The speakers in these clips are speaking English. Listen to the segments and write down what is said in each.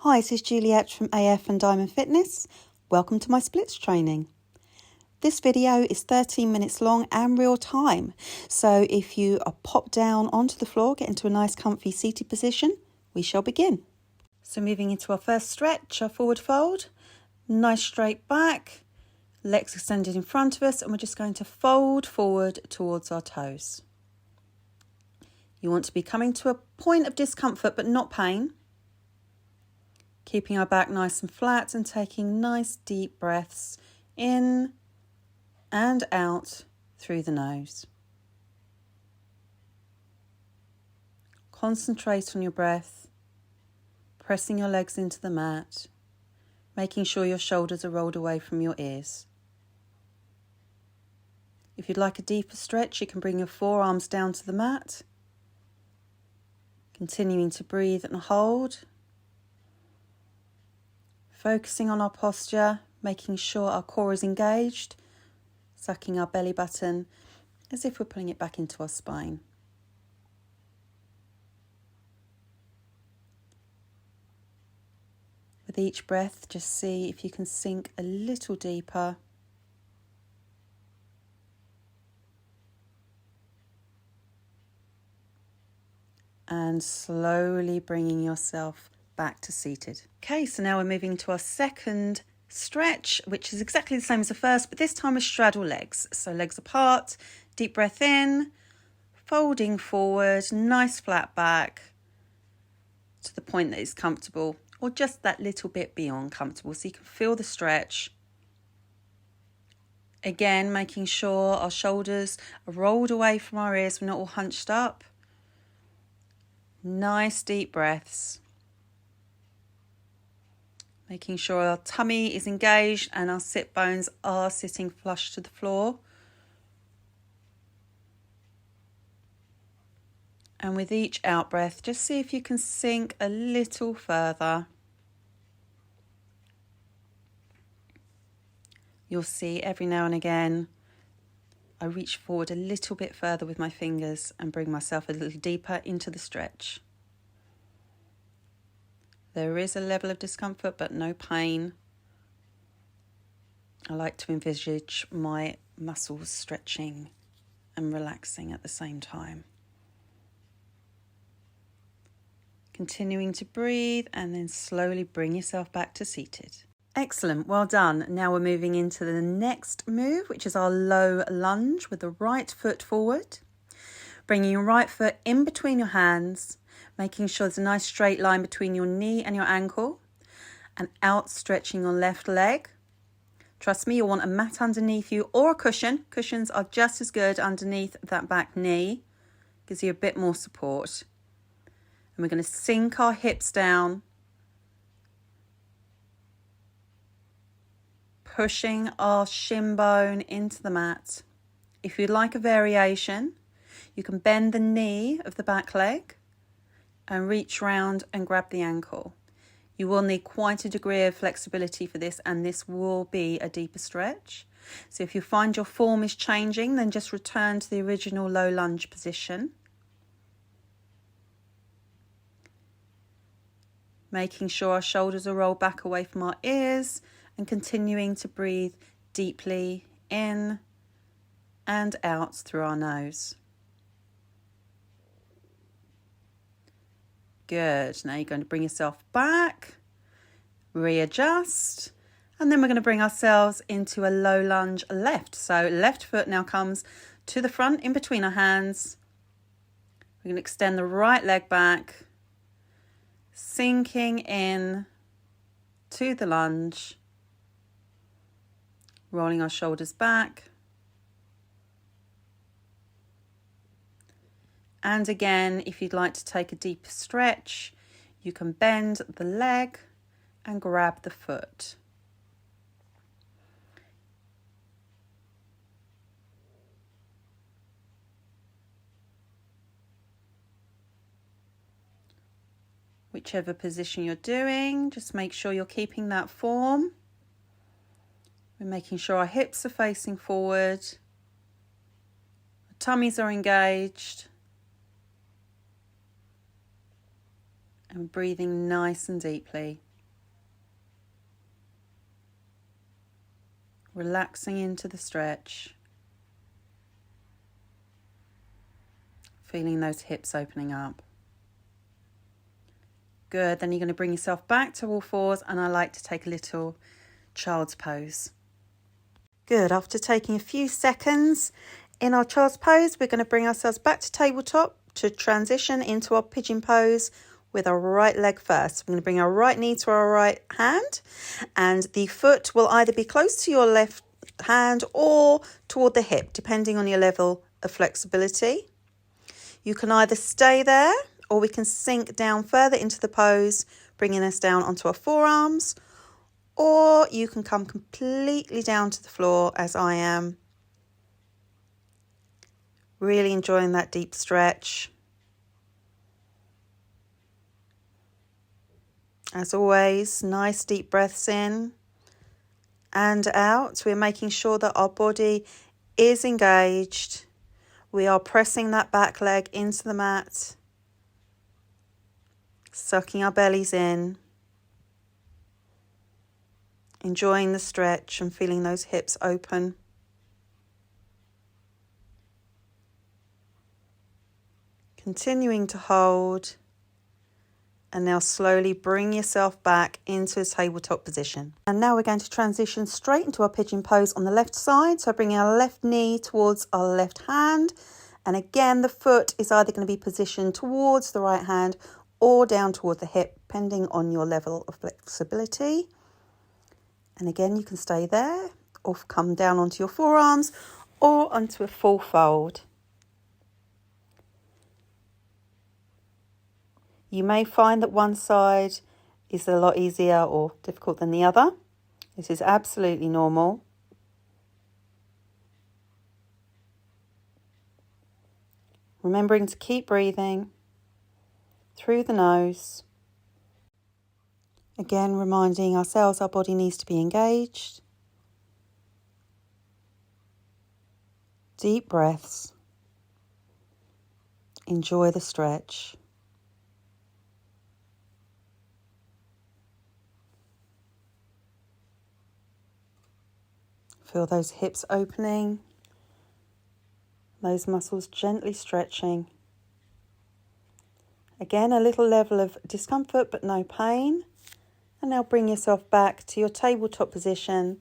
Hi, this is Juliet from AF and Diamond Fitness. Welcome to my splits training. This video is 13 minutes long and real time. So if you are pop down onto the floor, get into a nice comfy seated position, we shall begin. So moving into our first stretch, our forward fold, nice straight back, legs extended in front of us, and we're just going to fold forward towards our toes. You want to be coming to a point of discomfort but not pain. Keeping our back nice and flat and taking nice deep breaths in and out through the nose. Concentrate on your breath, pressing your legs into the mat, making sure your shoulders are rolled away from your ears. If you'd like a deeper stretch, you can bring your forearms down to the mat, continuing to breathe and hold. Focusing on our posture, making sure our core is engaged, sucking our belly button as if we're pulling it back into our spine. With each breath, just see if you can sink a little deeper. And slowly bringing yourself back to seated. Okay, so now we're moving to our second stretch, which is exactly the same as the first, but this time we straddle legs. So legs apart, deep breath in, folding forward, nice flat back to the point that is comfortable, or just that little bit beyond comfortable, so you can feel the stretch. Again, making sure our shoulders are rolled away from our ears, we're not all hunched up. Nice deep breaths. Making sure our tummy is engaged and our sit bones are sitting flush to the floor. And with each out breath, just see if you can sink a little further. You'll see every now and again, I reach forward a little bit further with my fingers and bring myself a little deeper into the stretch. There is a level of discomfort, but no pain. I like to envisage my muscles stretching and relaxing at the same time. Continuing to breathe and then slowly bring yourself back to seated. Excellent, well done. Now we're moving into the next move, which is our low lunge with the right foot forward. Bringing your right foot in between your hands, making sure there's a nice straight line between your knee and your ankle, and outstretching your left leg. Trust me, you'll want a mat underneath you or a cushion. Cushions are just as good underneath that back knee. Gives you a bit more support. And we're going to sink our hips down, pushing our shin bone into the mat. If you'd like a variation, you can bend the knee of the back leg and reach round and grab the ankle. You will need quite a degree of flexibility for this, and this will be a deeper stretch. So if you find your form is changing, then just return to the original low lunge position. Making sure our shoulders are rolled back away from our ears and continuing to breathe deeply in and out through our nose. Good. Now you're going to bring yourself back, readjust, and then we're going to bring ourselves into a low lunge left. So left foot now comes to the front in between our hands. We're going to extend the right leg back, sinking in to the lunge, rolling our shoulders back. And again, if you'd like to take a deeper stretch, you can bend the leg and grab the foot. Whichever position you're doing, just make sure you're keeping that form. We're making sure our hips are facing forward, our tummies are engaged. And breathing nice and deeply. Relaxing into the stretch. Feeling those hips opening up. Good, then you're going to bring yourself back to all fours, and I like to take a little child's pose. Good, after taking a few seconds in our child's pose, we're going to bring ourselves back to tabletop to transition into our pigeon pose with our right leg first. We're going to bring our right knee to our right hand, and the foot will either be close to your left hand or toward the hip, depending on your level of flexibility. You can either stay there, or we can sink down further into the pose, bringing us down onto our forearms, or you can come completely down to the floor as I am. Really enjoying that deep stretch. As always, nice deep breaths in and out. We're making sure that our body is engaged. We are pressing that back leg into the mat. Sucking our bellies in, enjoying the stretch and feeling those hips open. Continuing to hold, and now slowly bring yourself back into a tabletop position. And now we're going to transition straight into our pigeon pose on the left side. So bringing our left knee towards our left hand, and again the foot is either going to be positioned towards the right hand or down toward the hip, depending on your level of flexibility. And again, you can stay there or come down onto your forearms or onto a full fold. You may find that one side is a lot easier or difficult than the other. This is absolutely normal. Remembering to keep breathing through the nose. Again, reminding ourselves our body needs to be engaged. Deep breaths. Enjoy the stretch. Feel those hips opening, those muscles gently stretching. Again, a little level of discomfort but no pain. And now bring yourself back to your tabletop position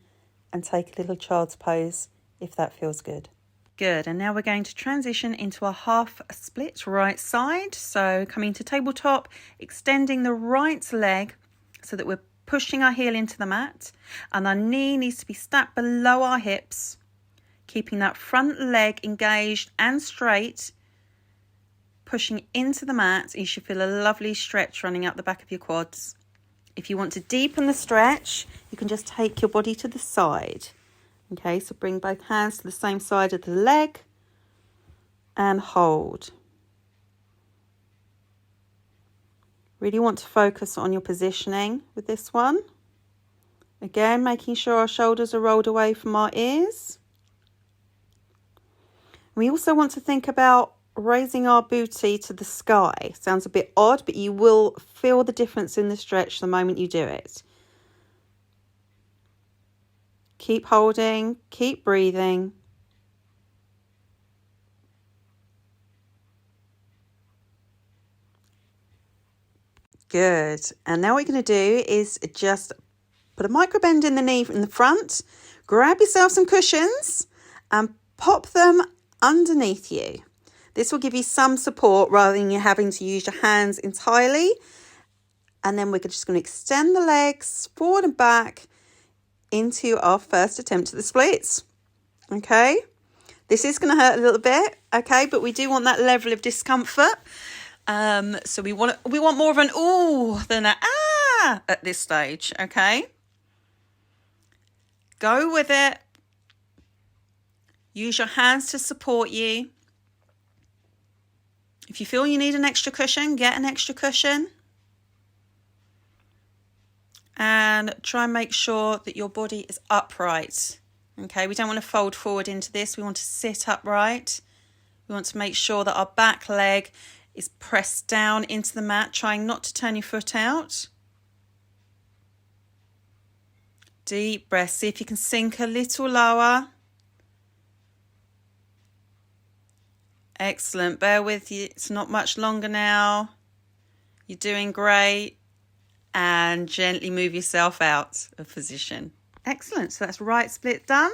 and take a little child's pose if that feels good. Good, and now we're going to transition into a half split right side. So coming to tabletop, extending the right leg so that we're pushing our heel into the mat, and our knee needs to be stacked below our hips, keeping that front leg engaged and straight, pushing into the mat. You should feel a lovely stretch running up the back of your quads. If you want to deepen the stretch, you can just take your body to the side. Okay, so bring both hands to the same side of the leg and hold. Really want to focus on your positioning with this one. Again, making sure our shoulders are rolled away from our ears. We also want to think about raising our booty to the sky. Sounds a bit odd, but you will feel the difference in the stretch the moment you do it. Keep holding, keep breathing. Good. And now what you're going to do is just put a micro bend in the knee in the front, grab yourself some cushions and pop them underneath you. This will give you some support rather than you having to use your hands entirely. And then we're just going to extend the legs forward and back into our first attempt at the splits. Okay, this is going to hurt a little bit, okay, but we do want that level of discomfort. So we want more of an ooh than a ah at this stage, okay? Go with it. Use your hands to support you. If you feel you need an extra cushion, get an extra cushion. And try and make sure that your body is upright. Okay, we don't want to fold forward into this. We want to sit upright. We want to make sure that our back leg is pressed down into the mat, trying not to turn your foot out. Deep breath. See if you can sink a little lower. Excellent. Bear with you. It's not much longer now. You're doing great. And gently move yourself out of position. Excellent. So that's right split done.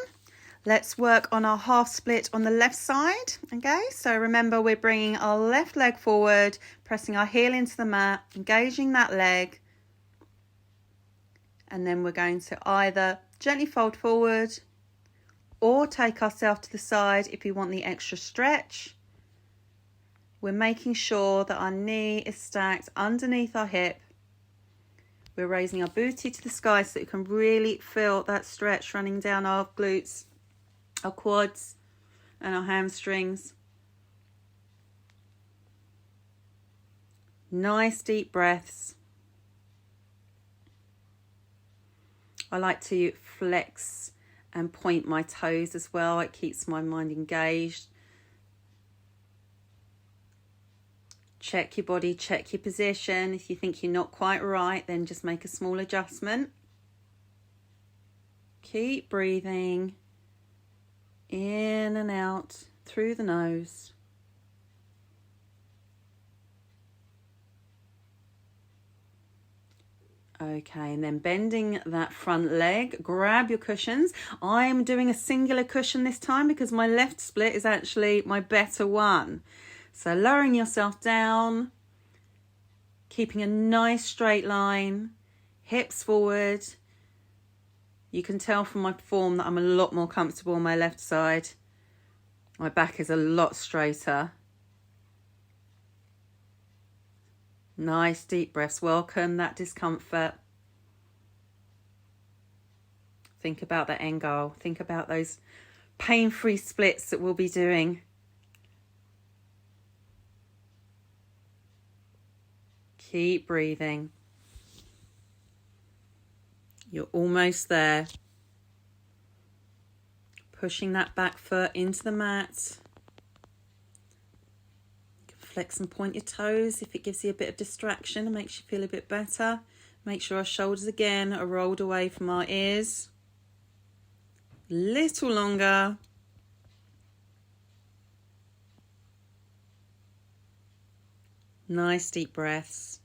Let's work on our half split on the left side. Okay, so remember we're bringing our left leg forward, pressing our heel into the mat, engaging that leg. And then we're going to either gently fold forward or take ourselves to the side if you want the extra stretch. We're making sure that our knee is stacked underneath our hip. We're raising our booty to the sky so that you can really feel that stretch running down our glutes, our quads, and our hamstrings. Nice deep breaths. I like to flex and point my toes as well. It keeps my mind engaged. Check your body, check your position. If you think you're not quite right, then just make a small adjustment. Keep breathing in and out through the nose. Okay, and then bending that front leg, grab your cushions. I'm doing a singular cushion this time because my left split is actually my better one. So lowering yourself down, keeping a nice straight line, hips forward. You can tell from my form that I'm a lot more comfortable on my left side. My back is a lot straighter. Nice deep breaths. Welcome that discomfort. Think about that end goal. Think about those pain-free splits that we'll be doing. Keep breathing. You're almost there. Pushing that back foot into the mat. You can flex and point your toes if it gives you a bit of distraction and makes you feel a bit better. Make sure our shoulders again are rolled away from our ears. Little longer. Nice deep breaths.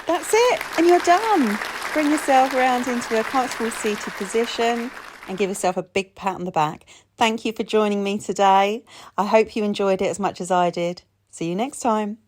That's it, and you're done. Bring yourself around into a comfortable seated position and give yourself a big pat on the back. Thank you for joining me today. I hope you enjoyed it as much as I did. See you next time.